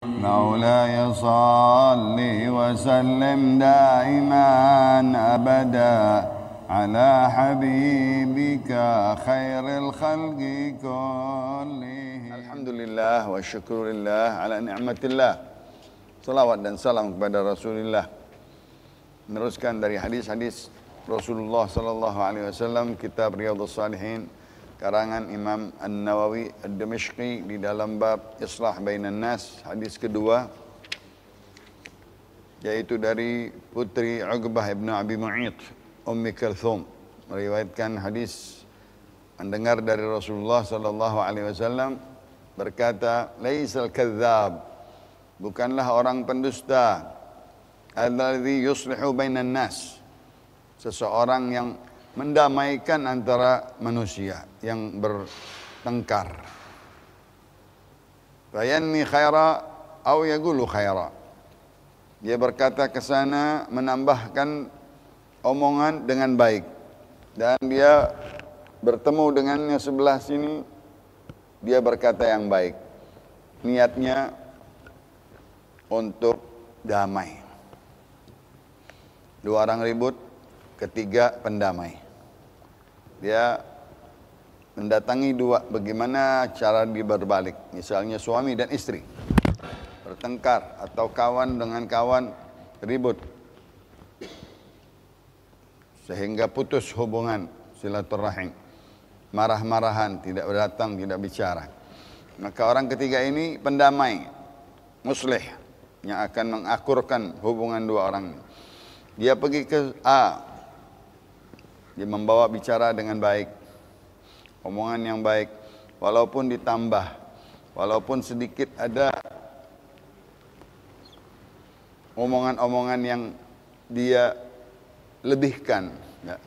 مولاي صل وسلم دائما أبدا على حبيبك خير الخلق كلهم. Alhamdulillah wa syukurillah ala ni'matillah. Salawat dan salam kepada Rasulullah. Meneruskan dari hadis-hadis Rasulullah sallallahu alaihi wasallam, kitab Riyadhus Shalihin karangan Imam An-Nawawi Ad-Dimashqi di dalam bab Islah Bainan Nas, hadis kedua, yaitu dari putri Uqbah ibn Abi Mu'ayth, Ummi Kalthum, meriwayatkan hadis mendengar dari Rasulullah sallallahu alaihi wasallam berkata, "Laisal kadzdzab, bukanlah orang pendusta, alladzi yuslihu bainan nas, seseorang yang mendamaikan antara manusia yang bertengkar. Fayanmi khaira aw yaqulu khaira." Dia berkata ke sana menambahkan omongan dengan baik, dan dia bertemu dengannya sebelah sini, dia berkata yang baik. Niatnya untuk damai. Dua orang ribut, ketiga pendamai. Dia mendatangi dua, bagaimana cara dia berbalik. Misalnya suami dan istri bertengkar, atau kawan dengan kawan ribut sehingga putus hubungan silaturahim, marah-marahan, tidak datang, tidak bicara. Maka orang ketiga ini pendamai, muslih, yang akan mengakurkan hubungan dua orang. Dia pergi ke A, dia membawa bicara dengan baik, omongan yang baik, walaupun ditambah, walaupun sedikit ada omongan-omongan yang dia lebihkan, ya,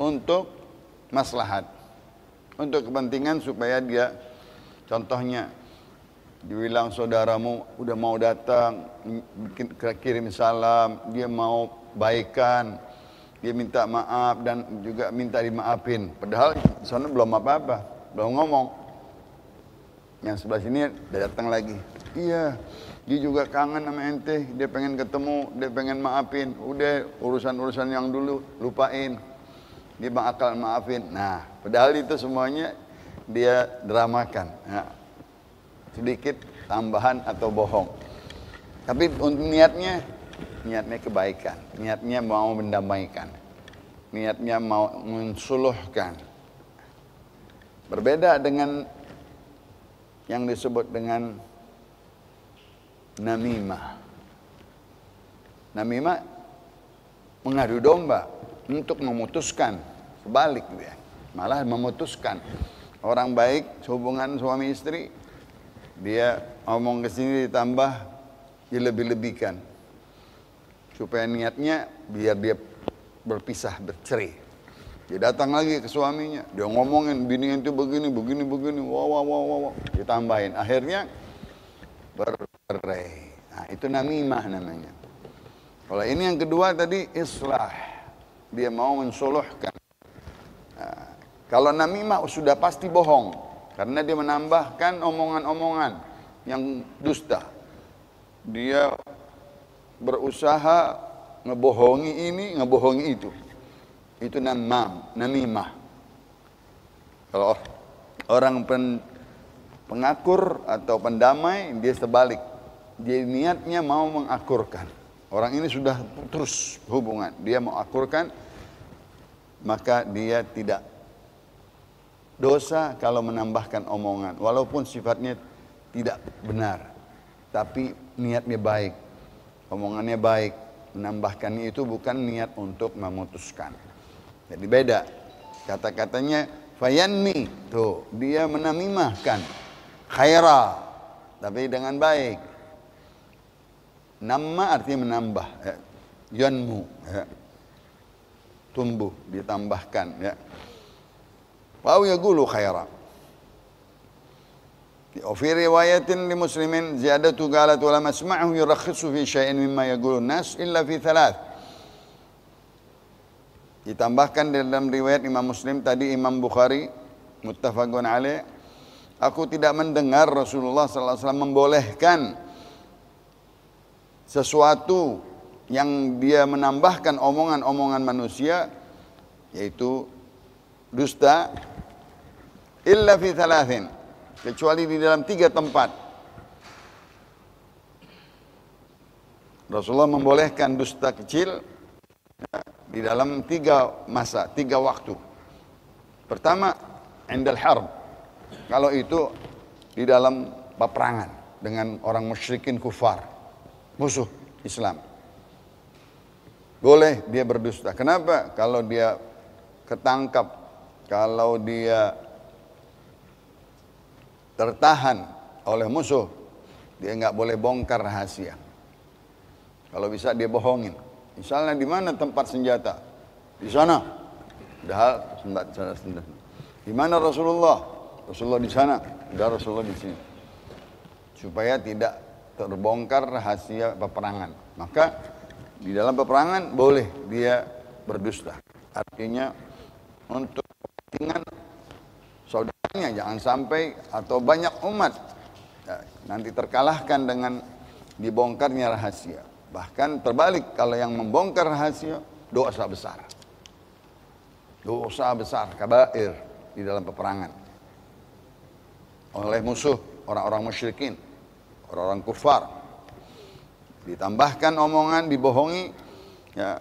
untuk maslahat, untuk kepentingan supaya dia, contohnya dibilang saudaramu udah mau datang, kirim salam, dia mau baikan, dia minta maaf dan juga minta dimaafin. Padahal di sana belum apa-apa, belum ngomong. Yang sebelah sini udah datang lagi. Iya, dia juga kangen sama ente, dia pengen ketemu, dia pengen maafin. Udah urusan-urusan yang dulu lupain, dia bakal maafin. Nah, padahal itu semuanya dia dramakan. Nah, sedikit tambahan atau bohong. Tapi untuk niatnya kebaikan, niatnya mau mendamaikan, niatnya mau mensuluhkan. Berbeda dengan yang disebut dengan namimah. Namimah mengadu domba untuk memutuskan, sebalik dia, malah memutuskan. Orang baik, hubungan suami istri, dia ngomong ke sini ditambah dilebih-lebihkan, supaya niatnya biar dia berpisah, bercerai. Dia datang lagi ke suaminya, dia ngomongin bini itu begini, wow, ditambahin, akhirnya bercerai. Nah, itu namimah namanya. Kalau ini yang kedua tadi islah, dia mau mensuluhkan. Nah, kalau namimah sudah pasti bohong, karena dia menambahkan omongan-omongan yang dusta. Dia berusaha ngebohongi ini, ngebohongi itu. Itu namimah. Kalau orang pengakur atau pendamai, dia sebalik. Dia niatnya mau mengakurkan. Orang ini sudah terus hubungan, dia mau akurkan, maka dia tidak dosa kalau menambahkan omongan, walaupun sifatnya tidak benar, tapi niatnya baik, omongannya baik, menambahkannya itu bukan niat untuk memutuskan. Jadi beda. Kata-katanya fayanmi, tuh dia menamimahkan khaira, tapi dengan baik. Nama artinya menambah, ya. Yanmu, ya. Tumbuh, ditambahkan, ya. Wa yaqulu khaira. Fi riwayatin li Muslimin ziyadatu qalat wa lam asma'hu yurakhisu fi syai'in mimma yaqulu an-nas illa fi thalath. Ditambahkan dalam riwayat Imam Muslim, tadi Imam Bukhari muttafaqun alaih, aku tidak mendengar Rasulullah sallallahu alaihi wasallam membolehkan sesuatu yang dia menambahkan omongan-omongan manusia, yaitu dusta, illa fi thalathin, kecuali di dalam 3 tempat. Rasulullah membolehkan dusta kecil di dalam 3 masa, 3 waktu. Pertama, indal harb, kalau itu di dalam peperangan dengan orang musyrikin kufar, musuh Islam. Boleh dia berdusta. Kenapa? Kalau dia ketangkap, kalau dia tertahan oleh musuh, dia nggak boleh bongkar rahasia. Kalau bisa dia bohongin. Misalnya di mana tempat senjata? Di sana. Padahal senjata. Di mana Rasulullah? Rasulullah di sana. Udah Rasulullah di sini. Supaya tidak terbongkar rahasia peperangan. Maka di dalam peperangan boleh dia berdusta. Artinya untuk kepentingan saudaranya, jangan sampai atau banyak umat ya, nanti terkalahkan dengan dibongkarnya rahasia. Bahkan terbalik, kalau yang membongkar rahasia dosa besar. Dosa besar, kabair di dalam peperangan oleh musuh, orang-orang musyrikin, orang-orang kufar. Ditambahkan omongan, dibohongi, ya,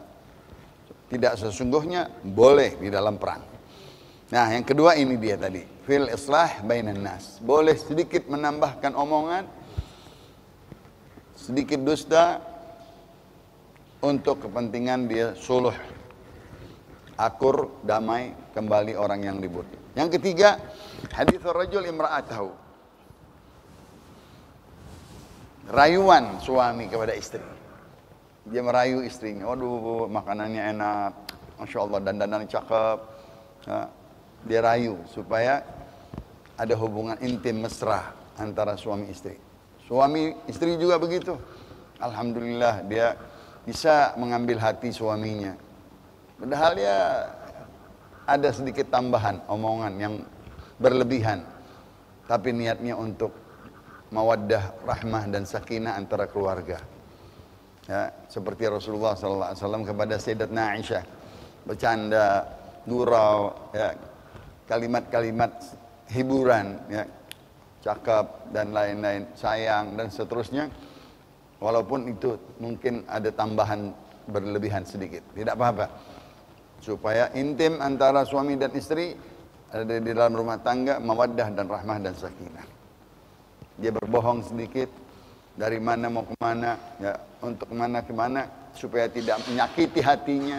tidak sesungguhnya, boleh di dalam perang. Nah, yang kedua ini dia tadi, fil islah bainan nas. Boleh sedikit menambahkan omongan, sedikit dusta untuk kepentingan dia suluh, akur, damai, kembali orang yang ribut. Yang ketiga, hadithur rajul imra'atahu, rayuan suami kepada istri. Dia merayu istrinya, waduh makanannya enak, Masya Allah, dandanan cakep. Ya, dia rayu supaya ada hubungan intim mesra antara suami istri. Suami istri juga begitu. Alhamdulillah dia bisa mengambil hati suaminya. Padahal ya ada sedikit tambahan omongan yang berlebihan, tapi niatnya untuk mawaddah, rahmah dan sakinah antara keluarga. Ya, seperti Rasulullah SAW kepada Sayyidatna Aisyah, bercanda, gurau, ya, kalimat-kalimat hiburan, ya, cakap dan lain-lain, sayang dan seterusnya. Walaupun itu mungkin ada tambahan berlebihan sedikit, tidak apa-apa. Supaya intim antara suami dan istri ada di dalam rumah tangga, mawaddah dan rahmah dan sakinah. Dia berbohong sedikit, dari mana mau kemana, ya, untuk kemana supaya tidak menyakiti hatinya,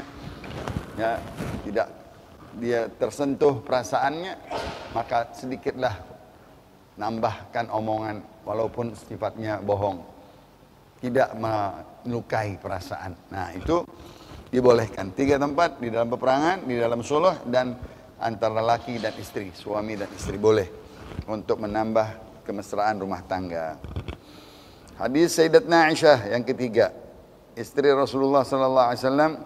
ya, tidak dia tersentuh perasaannya, maka sedikitlah nambahkan omongan walaupun sifatnya bohong, tidak melukai perasaan. Nah, itu dibolehkan. 3 tempat, di dalam peperangan, di dalam suluh, dan antara laki dan istri, suami dan istri, boleh untuk menambah kemesraan rumah tangga. Hadis Sayyidatna Aisyah yang ketiga, istri Rasulullah SAW,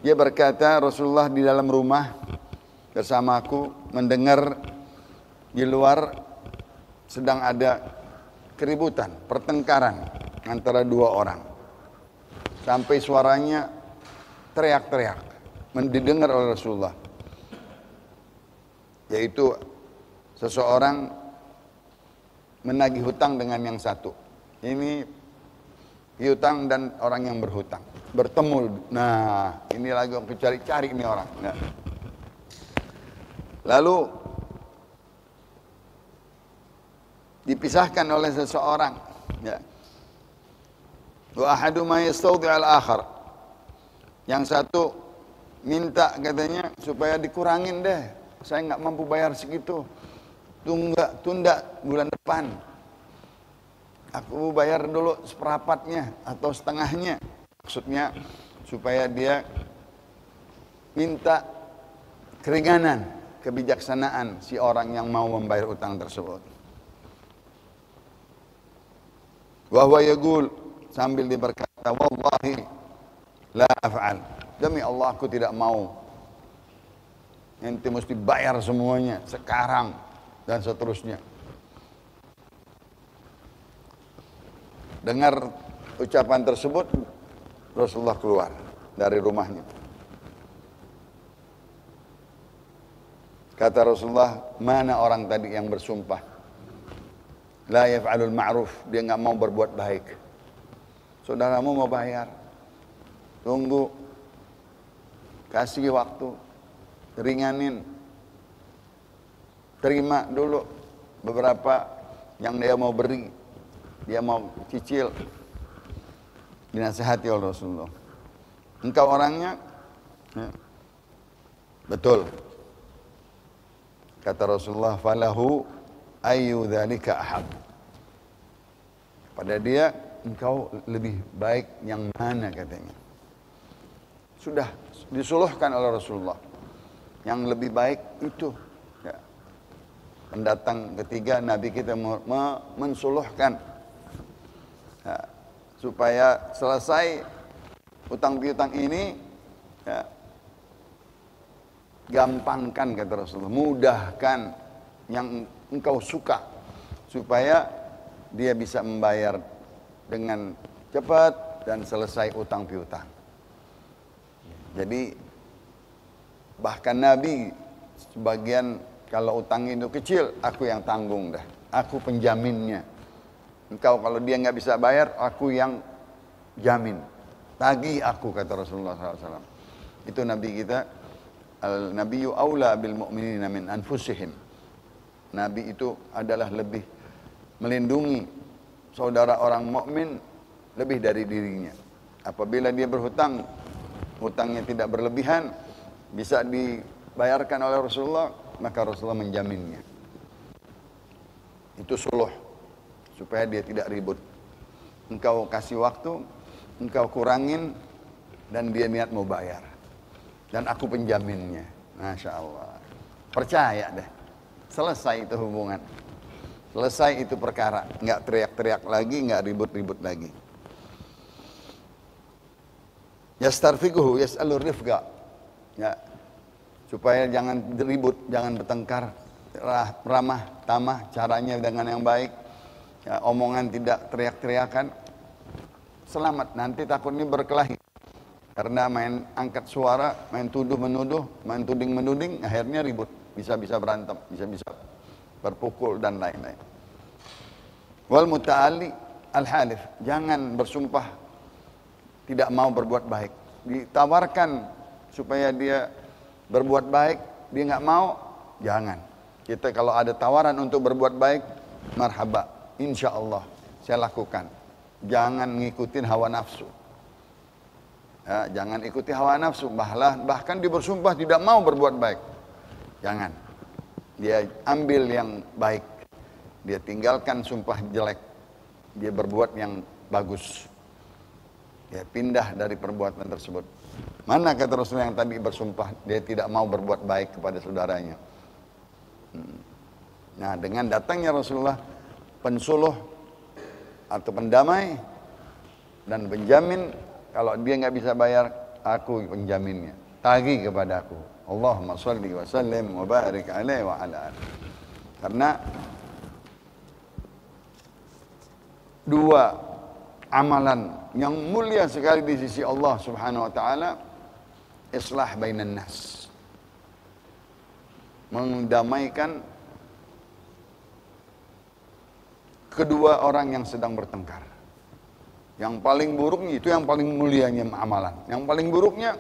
dia berkata, Rasulullah di dalam rumah bersamaku mendengar di luar sedang ada keributan, pertengkaran antara 2 orang. Sampai suaranya teriak-teriak, didengar oleh Rasulullah. Yaitu seseorang menagih hutang dengan yang satu. Ini piutang dan orang yang berhutang bertemu. Nah, ini lagi aku cari-cari ini orang. Nah. Lalu dipisahkan oleh seseorang. Ya. Wa ahaduma yastawdi al-akhar. Yang satu minta katanya supaya dikurangin deh. Saya nggak mampu bayar segitu. Tunda bulan depan. Aku bayar dulu seperempatnya atau setengahnya. Maksudnya supaya dia minta keringanan, kebijaksanaan si orang yang mau membayar utang tersebut. Wa huwa yaqul, sambil dia berkata, wallahi la af'al. Demi Allah aku tidak mau. Ente mesti bayar semuanya sekarang dan seterusnya. Dengar ucapan tersebut, Rasulullah keluar dari rumahnya. Kata Rasulullah, mana orang tadi yang bersumpah la yaf'alul ma'ruf, dia nggak mau berbuat baik. Saudaramu mau bayar, tunggu, kasih waktu, ringanin, terima dulu beberapa yang dia mau beri, dia mau cicil. Dinasihati oleh Rasulullah. Engkau orangnya, ya, betul. Kata Rasulullah, falahu ayu dzalika ahab. Pada dia, engkau lebih baik yang mana katanya. Sudah disuluhkan oleh Rasulullah. Yang lebih baik itu. Ya. Pendatang ketiga Nabi kita mensuluhkan. Ya. Supaya selesai utang piutang ini, ya, gampangkan kata Rasulullah, mudahkan yang engkau suka supaya dia bisa membayar dengan cepat dan selesai utang piutang. Jadi bahkan Nabi sebagian kalau utang itu kecil, aku yang tanggung dah, aku penjaminnya. Engkau kalau dia nggak bisa bayar, aku yang jamin. Tagih aku, kata Rasulullah SAW. Itu Nabi kita, al-nabiyyu aula bil mu'minina min anfusihim. Nabi itu adalah lebih melindungi saudara orang mukmin lebih dari dirinya. Apabila dia berhutang, hutangnya tidak berlebihan, bisa dibayarkan oleh Rasulullah, maka Rasulullah menjaminnya. Itu suluh, supaya dia tidak ribut. Engkau kasih waktu, engkau kurangin, dan dia niat mau bayar. Dan aku penjaminnya. Masya Allah. Percaya deh. Selesai itu hubungan. Selesai itu perkara. Nggak teriak-teriak lagi, nggak ribut-ribut lagi. Yastarfikuhu yas'alur rifqa. Ya. Supaya jangan ribut, jangan bertengkar. Ramah, tamah, caranya dengan yang baik. Ya, omongan tidak teriak-teriakan. Selamat, nanti takutnya berkelahi. Karena main angkat suara, main tuduh-menuduh, main tuding-menuding, akhirnya ribut. Bisa-bisa berantem, bisa-bisa berpukul dan lain-lain. Wal muta'alli al-halif. Jangan bersumpah tidak mau berbuat baik. Ditawarkan supaya dia berbuat baik, dia nggak mau, jangan. Kita kalau ada tawaran untuk berbuat baik, marhaba, insya Allah saya lakukan. Jangan ngikutin hawa nafsu. Ya, jangan ikuti hawa nafsu. Bahkan dia bersumpah tidak mau berbuat baik. Jangan. Dia ambil yang baik. Dia tinggalkan sumpah jelek. Dia berbuat yang bagus. Dia pindah dari perbuatan tersebut. Mana kata Rasulullah yang tadi bersumpah dia tidak mau berbuat baik kepada saudaranya. Nah, dengan datangnya Rasulullah, pensuluh atau pendamai dan penjamin, kalau dia nggak bisa bayar, aku penjaminnya. Tagih kepada aku. Allahumma shalli wa sallim wa barik alaihi wa ala alihi. Karena dua amalan yang mulia sekali di sisi Allah Subhanahu wa taala, islah bainan nas. Mendamaikan kedua orang yang sedang bertengkar. Yang paling buruknya itu yang paling mulianya amalan. Yang paling buruknya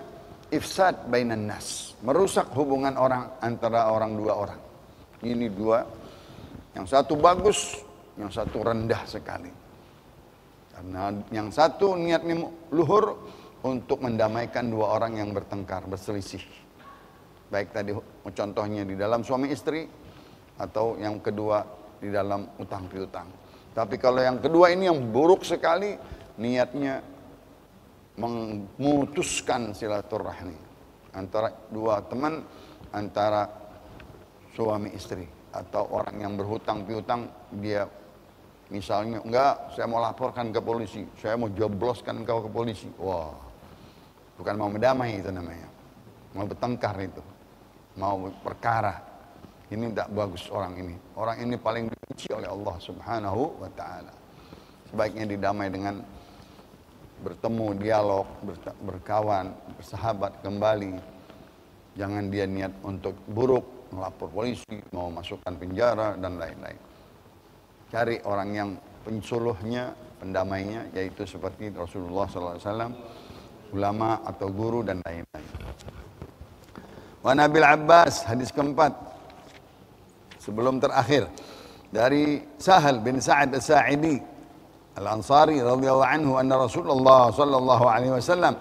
ifsad bainan nas, merusak hubungan orang antara dua orang. Ini dua, yang satu bagus, yang satu rendah sekali. Karena yang satu niatnya luhur untuk mendamaikan dua orang yang bertengkar, berselisih. Baik tadi contohnya di dalam suami istri, atau yang kedua di dalam utang piutang. Tapi kalau yang kedua ini yang buruk sekali, niatnya memutuskan silaturahmi antara dua teman, antara suami istri, atau orang yang berhutang piutang, dia misalnya, enggak, saya mau laporkan ke polisi, saya mau jebloskan kau ke polisi. Wah, bukan mau mendamai itu namanya, mau bertengkar itu, mau perkara. Ini tidak bagus orang ini. Orang ini paling dibenci oleh Allah Subhanahu wa ta'ala. Sebaiknya didamai dengan bertemu, dialog, berkawan, bersahabat kembali. Jangan dia niat untuk buruk, melapor polisi, mau masukkan penjara dan lain-lain. Cari orang yang pensuluhnya, pendamainya, yaitu seperti Rasulullah SAW, ulama atau guru dan lain-lain. Wa Nabil Abbas, hadis keempat, sebelum terakhir, dari Sahal bin Sa'ad As-Sa'idi Al-Ansari radhiyallahu anhu anna Rasulullah sallallahu alaihi wasallam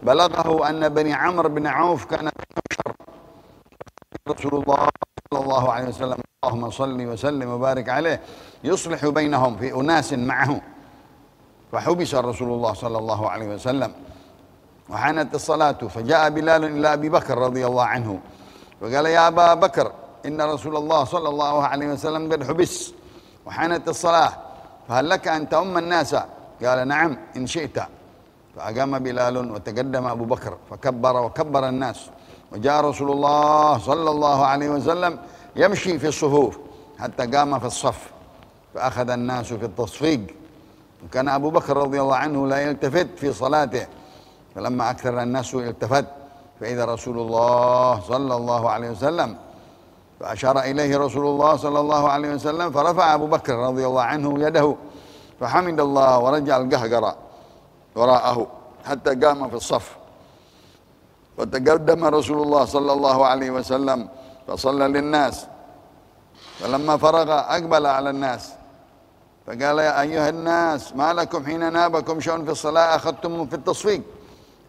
balaghahu anna Bani Amr bin Auf kana syarr. Rasulullah sallallahu alaihi wasallam Allahumma salli wa sallim wa barik alaihi yuslihu bainahum fi unasin ma'ahu. فحبس رسول الله صلى الله عليه وسلم وحانت الصلاة فجاء بلال إلى أبي بكر رضي الله عنه وقال يا أبا بكر إن رسول الله صلى الله عليه وسلم قد حبس وحانت الصلاة فهل لك أن تؤم الناس؟ قال نعم إن شئت. فأقام بلال وتقدم أبو بكر فكبر وكبر الناس وجاء رسول الله صلى الله عليه وسلم يمشي في الصفوف حتى قام في الصف فأخذ الناس في التصفيق وكان أبو بكر رضي الله عنه لا يلتفت في صلاته فلما أكثر الناس التفت فإذا رسول الله صلى الله عليه وسلم فأشار إليه رسول الله صلى الله عليه وسلم فرفع أبو بكر رضي الله عنه يده فحمد الله ورجع القهقر وراءه حتى قام في الصف وتقدم رسول الله صلى الله عليه وسلم فصلى للناس فلما فرغ أقبل على الناس فقال يا أيها الناس ما لكم حين نابكم شيء في الصلاة أخذتم في التصفيق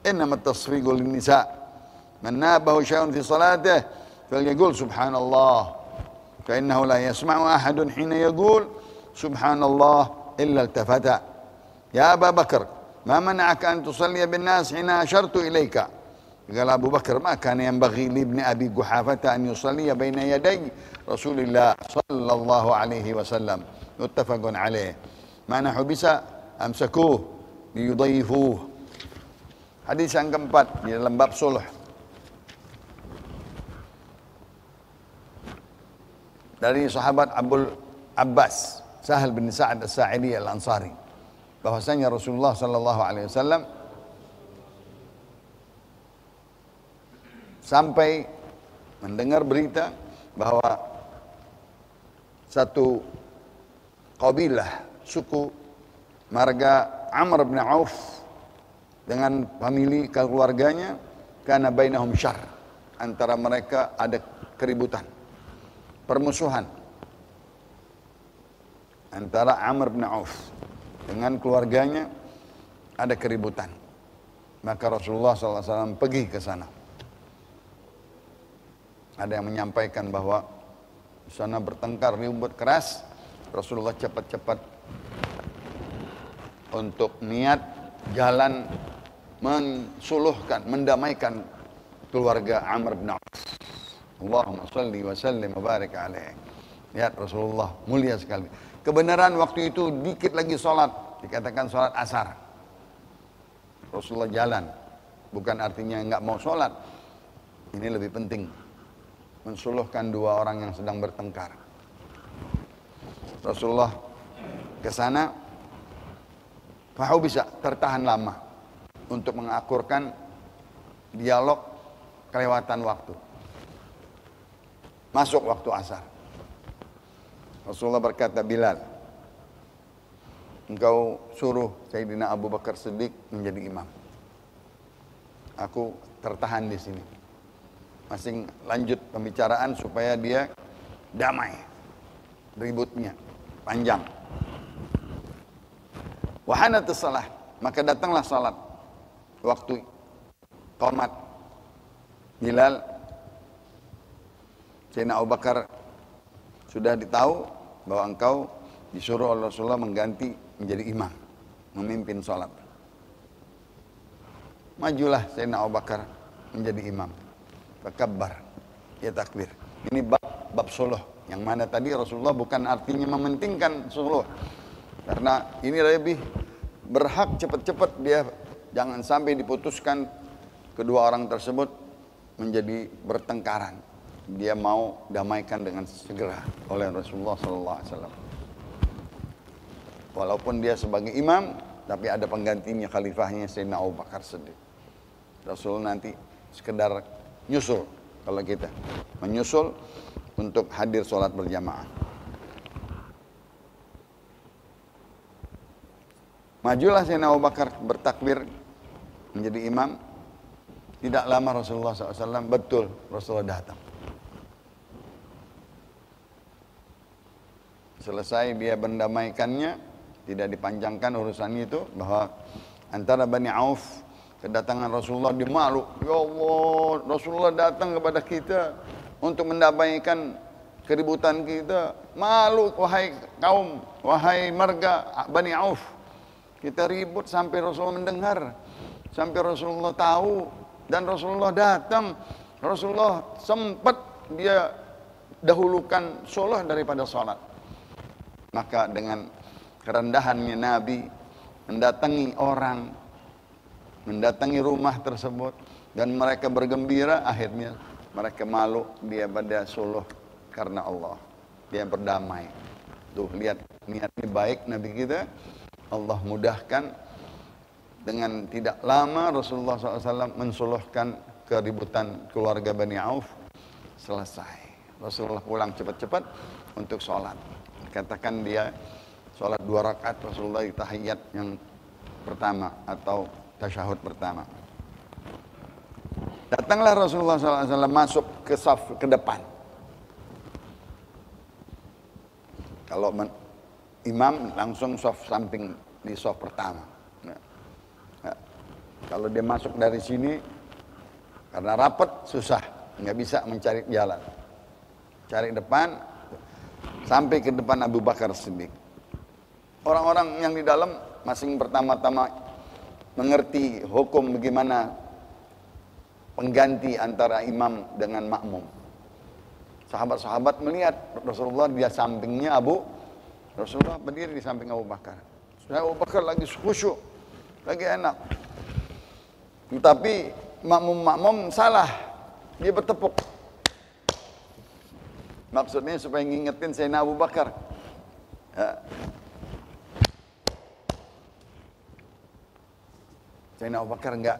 إنما التصفيق للنساء من نابه شيء في صلاته فليقول سبحان الله فإنه لا يسمع أحد حين يقول سبحان الله إلا التفت يا أبا بكر ما منعك أن تصلي بالناس حين أشرت إليك؟ قال أبو بكر ما كان ينبغي لابن أبي قحافة أن يصلي بين يدي رسول الله صلى الله عليه وسلم متفق عليه. Mana hubisa amsakuh liyudayyifuh. Hadis yang keempat di dalam bab sulh. Dari sahabat Abul Abbas Sahal bin Sa'ad As-Sa'idi Al-Ansari bahwasanya Rasulullah sallallahu alaihi wasallam sampai mendengar berita bahwa satu kabilah suku marga Amr bin Auf dengan famili keluarganya karena bainahum syarr, antara mereka ada keributan, permusuhan antara Amr bin Auf dengan keluarganya, ada keributan. Maka Rasulullah SAW pergi ke sana. Ada yang menyampaikan bahwa di sana bertengkar, ribut keras. Rasulullah cepat-cepat untuk niat jalan mensuluhkan, mendamaikan keluarga Amr bin Auf. Allahumma salli wa sallim wa barik alaihi. Lihat Rasulullah mulia sekali. Kebenaran waktu itu dikit lagi sholat, dikatakan sholat asar. Rasulullah jalan, bukan artinya enggak mau sholat. Ini lebih penting, mensuluhkan dua orang yang sedang bertengkar. Rasulullah ke sana, bisa tertahan lama untuk mengakurkan dialog kelewatan waktu. Masuk waktu asar. Rasulullah berkata, Bilal, engkau suruh Sayyidina Abu Bakar Siddiq menjadi imam. Aku tertahan di sini. Masing lanjut pembicaraan supaya dia damai ributnya panjang. Wahanatus salah, maka datanglah salat waktu qomat. Bilal, Sayyidina Abu Bakar sudah ditahu bahwa engkau disuruh oleh Rasulullah mengganti menjadi imam, memimpin salat. Majulah Sayyidina Abu Bakar menjadi imam. Fakabbar, ya takbir. Ini bab suluh, yang mana tadi Rasulullah bukan artinya mementingkan suluh, karena ini lebih berhak cepat-cepat dia, jangan sampai diputuskan kedua orang tersebut menjadi bertengkaran. Dia mau damaikan dengan segera oleh Rasulullah SAW. Walaupun dia sebagai imam, tapi ada penggantinya, khalifahnya Sayyidina Abu Bakar Siddiq. Rasul nanti sekedar nyusul, kalau kita menyusul untuk hadir sholat berjamaah. Majulah Sayyidina Abu Bakar bertakbir menjadi imam. Tidak lama Rasulullah SAW, betul Rasulullah datang. Selesai dia mendamaikannya, tidak dipanjangkan urusannya itu, bahwa antara Bani Auf kedatangan Rasulullah di malu. Ya Allah, Rasulullah datang kepada kita untuk mendamaikan keributan kita. Malu wahai kaum, wahai marga Bani Auf. Kita ribut sampai Rasulullah mendengar, sampai Rasulullah tahu, dan Rasulullah datang. Rasulullah sempat dia dahulukan sholat daripada sholat. Maka dengan kerendahannya Nabi mendatangi orang, mendatangi rumah tersebut, dan mereka bergembira. Akhirnya mereka malu, dia pada suluh karena Allah, dia berdamai. Tuh lihat niatnya baik Nabi kita. Allah mudahkan, dengan tidak lama Rasulullah SAW mensuluhkan keributan keluarga Bani Auf. Selesai, Rasulullah pulang cepat-cepat untuk sholat. Katakan dia sholat 2 rakaat Rasulullah di tahiyat yang pertama atau tasyahud pertama. Datanglah Rasulullah SAW masuk ke saf ke depan. Kalau imam langsung saf samping di saf pertama. Nah, kalau dia masuk dari sini, karena rapat susah, nggak bisa mencari jalan. Cari depan, sampai ke depan Abu Bakar Siddiq. Orang-orang yang di dalam masing pertama-tama mengerti hukum bagaimana pengganti antara imam dengan makmum. Sahabat-sahabat melihat Rasulullah di sampingnya Rasulullah berdiri di samping Abu Bakar. Abu Bakar lagi khusyuk, lagi enak. Tetapi makmum salah, dia bertepuk. Maksudnya supaya ngingetin Sayyidina Abu Bakar. Ya. Sayyidina Abu Bakar enggak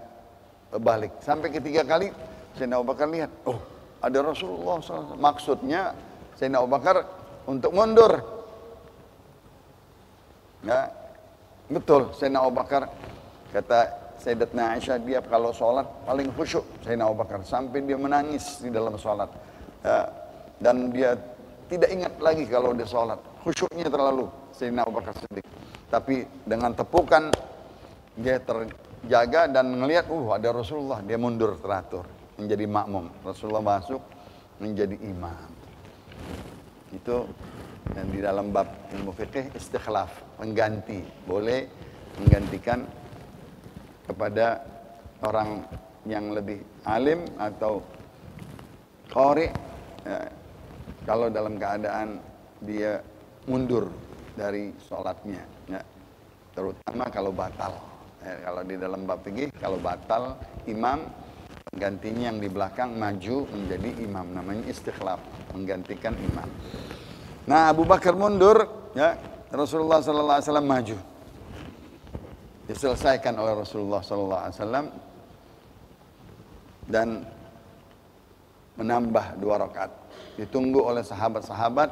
balik. Sampai ketiga kali Sayyidina Abu Bakar lihat, oh ada Rasulullah SAW. Maksudnya Sayyidina Abu Bakar untuk mundur. Ya, betul Sayyidina Abu Bakar, kata Sayyidatuna Aisyah, dia kalau sholat paling khusyuk Sayyidina Abu Bakar, sampai dia menangis di dalam sholat. Ya, dan dia tidak ingat lagi kalau dia sholat, khusyuknya terlalu Sayyidina Abu Bakar Siddiq. Tapi dengan tepukan dia terjaga dan melihat, ada Rasulullah, dia mundur teratur menjadi makmum. Rasulullah masuk menjadi imam. Itu, dan di dalam bab ilmu fikih istikhlaf, pengganti, boleh menggantikan kepada orang yang lebih alim atau qari, ya, kalau dalam keadaan dia mundur dari sholatnya, ya, terutama kalau batal. Ya, kalau di dalam bab fikih, kalau batal imam, penggantinya yang di belakang maju menjadi imam, namanya istikhlaf, menggantikan imam. Nah, Abu Bakar mundur, ya, Rasulullah SAW maju. Diselesaikan oleh Rasulullah SAW dan menambah 2 rakaat. Ditunggu oleh sahabat-sahabat.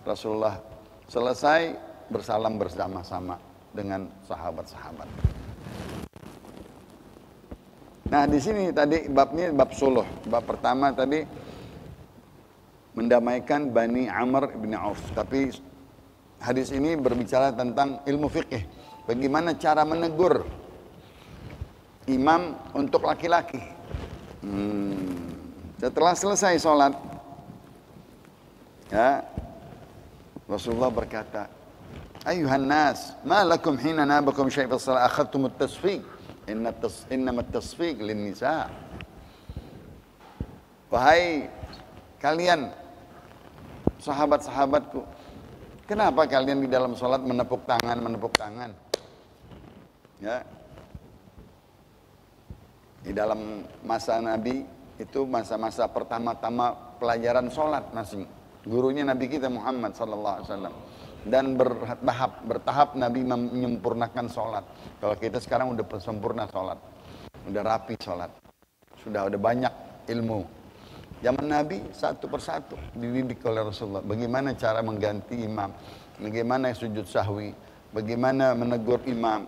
Rasulullah selesai bersalam bersama-sama dengan sahabat-sahabat. Nah, di sini tadi babnya bab suluh. Bab pertama tadi mendamaikan Bani Amr bin Auf. Tapi hadis ini berbicara tentang ilmu fikih. Bagaimana cara menegur imam untuk laki-laki. Setelah selesai sholat, ya, Rasulullah berkata, Ayuhan nas, ma lakum hina nabakum syai' fis salat akhadtumut tasfiq. Innamat tasfiq lin nisa. Wahai kalian sahabat-sahabatku, kenapa kalian di dalam sholat menepuk tangan? Ya, di dalam masa Nabi itu masa-masa pertama-tama pelajaran sholat masing. Gurunya Nabi kita Muhammad sallallahu alaihi wasallam. dan bertahap Nabi menyempurnakan sholat. Kalau kita sekarang udah sempurna sholat, udah rapi sholat, sudah ada banyak ilmu. Zaman Nabi satu persatu dididik oleh Rasulullah. Bagaimana cara mengganti imam, bagaimana sujud sahwi, bagaimana menegur imam.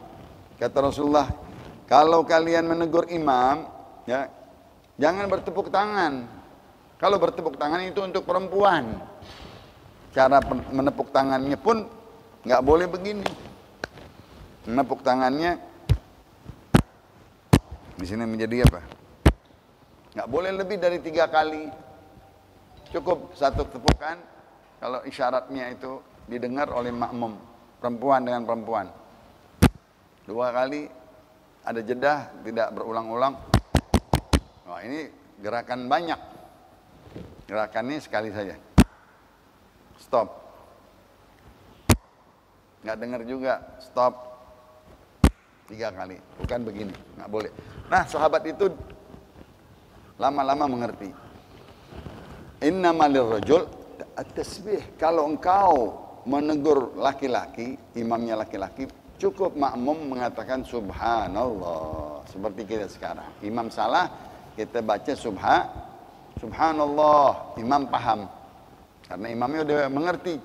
Kata Rasulullah, kalau kalian menegur imam, ya jangan bertepuk tangan. Kalau bertepuk tangan itu untuk perempuan. Cara menepuk tangannya pun nggak boleh begini. Menepuk tangannya di sini menjadi apa? Nggak boleh lebih dari 3 kali. Cukup 1 tepukan kalau isyaratnya itu didengar oleh makmum, perempuan dengan perempuan. 2 kali ada jeda, tidak berulang-ulang. Wah, ini gerakan banyak. Gerakannya sekali saja. Stop. Nggak dengar juga. Stop. 3 kali. Bukan begini. Nggak boleh. Nah, sahabat itu lama-lama mengerti. Innamal lirrajul at-tasbih. Kalau engkau menegur laki-laki, imamnya laki-laki, cukup makmum mengatakan subhanallah. Seperti kita sekarang. Imam salah, kita baca subhanallah. Imam paham. Karena imamnya udah mengerti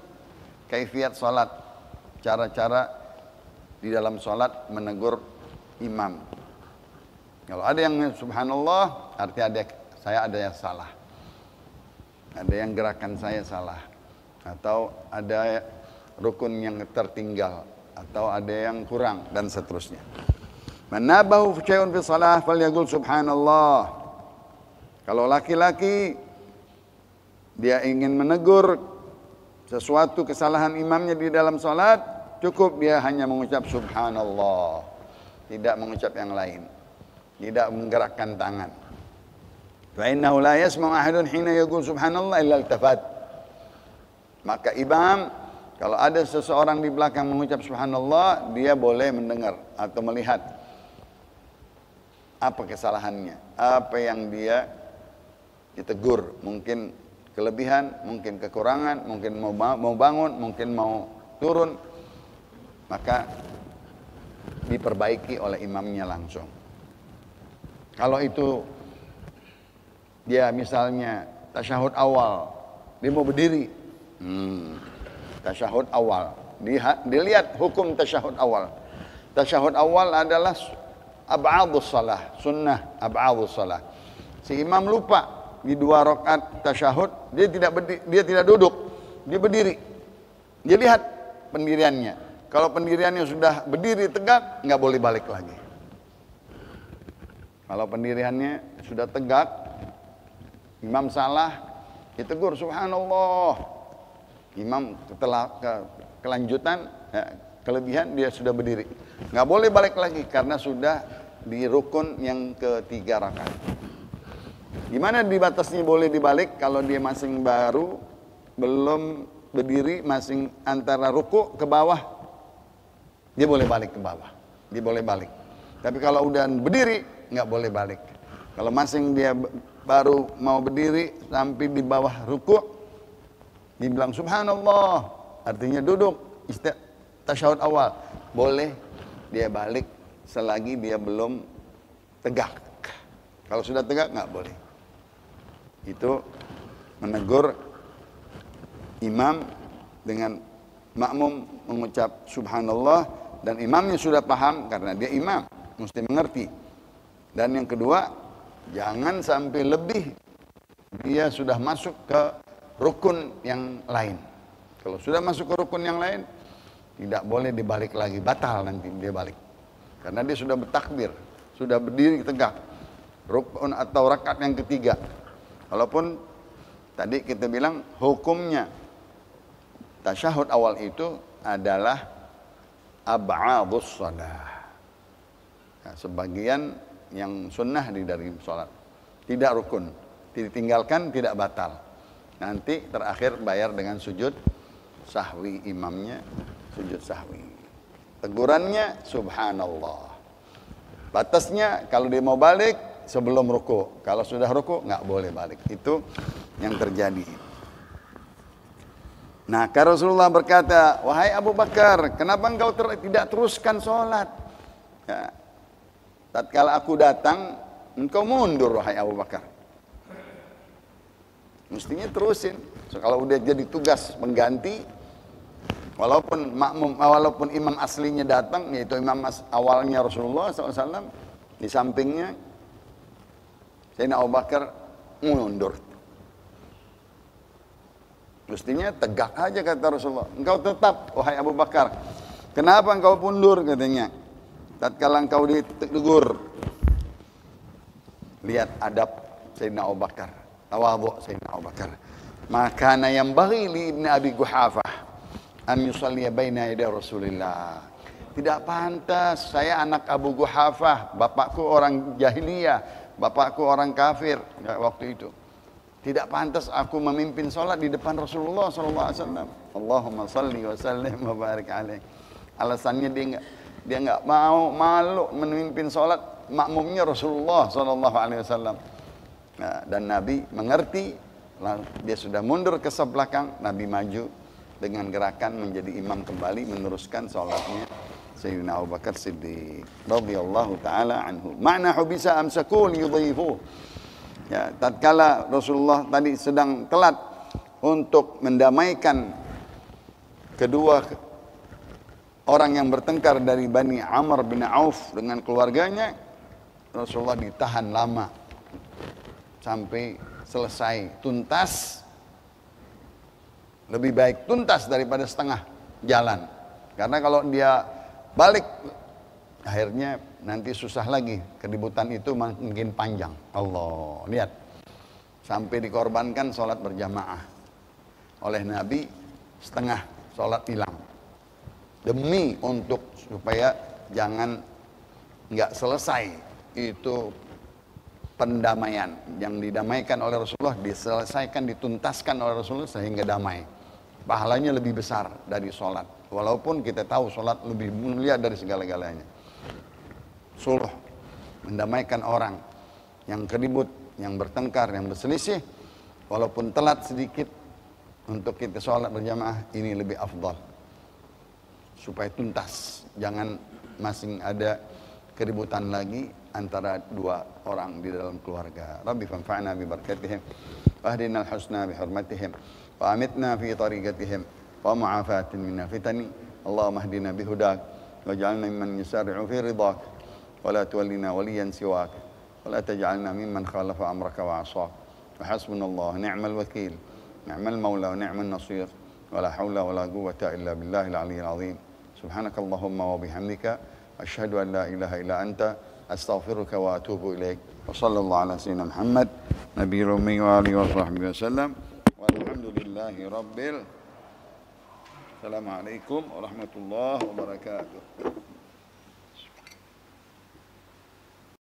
kaifiat salat, cara-cara di dalam salat menegur imam. Kalau ada yang subhanallah, artinya saya ada yang salah. Ada yang gerakan saya salah. Atau ada rukun yang tertinggal. Atau ada yang kurang, dan seterusnya. Man nabahu syai'un fi shalah falyaqul subhanallah. Kalau laki-laki dia ingin menegur sesuatu kesalahan imamnya di dalam salat, cukup dia hanya mengucap subhanallah. Tidak mengucap yang lain. Tidak menggerakkan tangan. Fa innahu la yasma'u ahadun hina yaqul subhanallah illa iltafat. Maka imam kalau ada seseorang di belakang mengucap subhanallah, dia boleh mendengar atau melihat apa kesalahannya, apa yang dia ditegur, mungkin kelebihan, mungkin kekurangan, mungkin mau bangun, mungkin mau turun, maka diperbaiki oleh imamnya langsung. Kalau itu dia misalnya tasyahud awal, dia mau berdiri, tasyahud awal, dilihat hukum tasyahud awal. Tasyahud awal adalah ab'adus salah, sunnah ab'adus salah. Si imam lupa di 2 rakaat tasyahud, dia tidak duduk, dia berdiri. Dia lihat pendiriannya. Kalau pendiriannya sudah berdiri tegak, nggak boleh balik lagi. Kalau pendiriannya sudah tegak, imam salah, ditegur subhanallah. Imam setelah kelanjutan, kelebihan, dia sudah berdiri. Nggak boleh balik lagi karena sudah di rukun yang ke-3 rakaat. Gimana di batasnya boleh dibalik? Kalau dia masih baru, belum berdiri, masih antara ruku ke bawah, dia boleh balik ke bawah. Dia boleh balik. Tapi kalau udah berdiri, nggak boleh balik. Kalau masing dia baru mau berdiri sampai di bawah ruku, dibilang subhanallah, artinya duduk, tasyahud awal, boleh dia balik selagi dia belum tegak. Kalau sudah tegak nggak boleh. Itu menegur imam dengan makmum mengucap subhanallah, dan imamnya sudah paham karena dia imam, mesti mengerti. Dan yang kedua, jangan sampai lebih dia sudah masuk ke rukun yang lain. Kalau sudah masuk ke rukun yang lain, tidak boleh dibalik lagi, batal nanti dia balik. Karena dia sudah bertakbir, sudah berdiri tegak. Rukun atau rakaat yang ketiga. Walaupun tadi kita bilang hukumnya tasyahud awal itu adalah ab'adus shalah. Nah, sebagian yang sunnah dari sholat, tidak rukun, ditinggalkan tidak batal. Nanti terakhir bayar dengan sujud sahwi, imamnya sujud sahwi. Tegurannya subhanallah. Batasnya kalau dia mau balik sebelum ruku. Kalau sudah ruku nggak boleh balik. Itu yang terjadi. Nah, Rasulullah berkata, wahai Abu Bakar, kenapa engkau tidak teruskan sholat? Ya. Tatkala aku datang, engkau mundur, wahai Abu Bakar. Mestinya terusin. So, kalau udah jadi tugas pengganti, walaupun makmum, walaupun imam aslinya datang, yaitu imam awalnya Rasulullah SAW, di sampingnya, Sayyidina Abu Bakar mundur. Mestinya tegak aja kata Rasulullah. Engkau tetap, wahai Abu Bakar. Kenapa engkau mundur katanya? Tatkala engkau ditegur. Lihat adab Sayyidina Abu Bakar. Tawadhu Sayyidina Abu Bakar. Makana yang bagi li Ibn Abi Quhafah an yusalliya baina yaday Rasulillah. Tidak pantas saya anak Abu Quhafah, bapakku orang jahiliyah, bapakku orang kafir waktu itu. Tidak pantas aku memimpin sholat di depan Rasulullah SAW. Allahumma salli wa sallim wa barik alaih. Alasannya dia nggak mau, malu memimpin sholat makmumnya Rasulullah SAW. Nah, dan Nabi mengerti, dia sudah mundur ke sebelakang, Nabi maju dengan gerakan menjadi imam kembali, meneruskan sholatnya Sayyidina Abu Bakar Siddiq radhiyallahu taala anhu. Ma'na hubisa amsakun yudhifu. Ya, tatkala Rasulullah tadi sedang telat untuk mendamaikan kedua orang yang bertengkar dari Bani Amr bin Auf dengan keluarganya, Rasulullah ditahan lama sampai selesai tuntas. Lebih baik tuntas daripada setengah jalan, karena kalau dia balik akhirnya nanti susah lagi, keributan itu makin panjang. Allah, lihat, sampai dikorbankan sholat berjamaah oleh Nabi, setengah sholat hilang demi untuk supaya jangan nggak selesai itu pendamaian yang didamaikan oleh Rasulullah, diselesaikan, dituntaskan oleh Rasulullah sehingga damai. Pahalanya lebih besar dari sholat, walaupun kita tahu sholat lebih mulia dari segala-galanya. Suluh, mendamaikan orang yang keribut, yang bertengkar, yang berselisih, walaupun telat sedikit untuk kita sholat berjamaah, ini lebih afdal supaya tuntas, jangan masing ada keributan lagi antara dua orang di dalam keluarga. Rabbi fanfa'na bi barakatihim wa ahdina al-husna bi hurmatihim wa amitna fi tariqatihim wa mu'afatin minna fitani. Allahumma ahdina bi hudak waj'alna mimman yusari'u fi ridak ولا تولنا وليا سواك ولا تجعلنا ممن خالف أمرك وعصاك وحسبنا الله نعم الوكيل نعم المولى ونعم النصير ولا حول ولا قوة إلا بالله العلي العظيم سبحانك اللهم وبحمدك أشهد أن لا إله إلا أنت أستغفرك وأتوب إليك وصلى الله على سيدنا محمد نبي الأمي وآله وصحبه وسلم والحمد لله رب السلام عليكم ورحمة الله وبركاته.